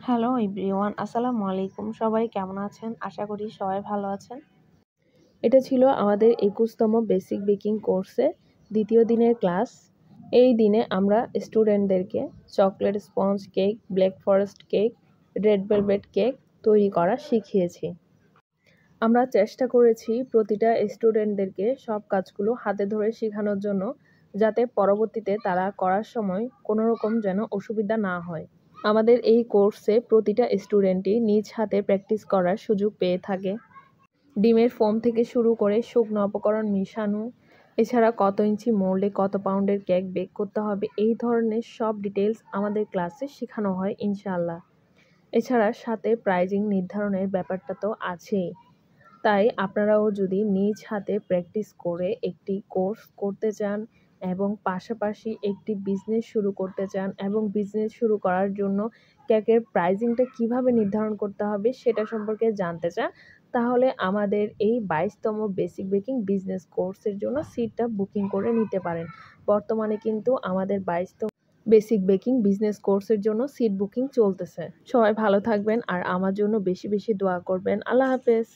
Hello everyone, আসসালামু আলাইকুম। সবাই কেমন আছেন? আশা করি সবাই ভালো আছেন। এটা ছিল আমাদের 21তম বেসিক বেকিং কোর্সে দ্বিতীয় দিনের ক্লাস। এই দিনে আমরা স্টুডেন্টদেরকে chocolate sponge cake, black forest cake, red velvet cake তৈরি করা শিখিয়েছি। আমরা চেষ্টা করেছি প্রতিটা স্টুডেন্টদেরকে সব কাজগুলো হাতে ধরে শেখানোর জন্য, যাতে পরবর্তীতে তারা করার সময় কোনো রকম যেন অসুবিধা না হয়। আমাদের এই কোর্সে প্রতিটা স্টুডেন্টই নিজ হাতে প্র্যাকটিস করার সুযোগ পেয়ে থাকে। ডিমের ফোম থেকে শুরু করে শুকনো উপকরণ মিশানো, এছাড়া কত ইঞ্চি মোল্ডে কত পাউন্ডের কেক বেক করতে হবে, এই ধরনের সব ডিটেলস আমাদের ক্লাসে শেখানো হয় ইনশাআল্লাহ। এছাড়া সাথে প্রাইজিং নির্ধারণের ব্যাপারটা তো আছেই। তাই আপনারাও যদি নিজ হাতে প্র্যাকটিস করে একটি কোর্স করতে চান এবং পাশাপাশি একটি বিজনেস শুরু করতে চান এবং বিজনেস শুরু করার জন্য কেকের প্রাইজিংটা কিভাবে নির্ধারণ করতে হবে সেটা সম্পর্কে জানতে চান, তাহলে আমাদের এই 22তম বেসিক বেকিং বিজনেস কোর্সের জন্য সিটটা বুকিং করে নিতে পারেন। বর্তমানে কিন্তু আমাদের 22তম বেসিক বেকিং বিজনেস কোর্সের জন্য সিট বুকিং চলতেছে। সবাই ভালো থাকবেন আর আমার জন্য বেশি বেশি দোয়া করবেন। আল্লাহ হাফেজ।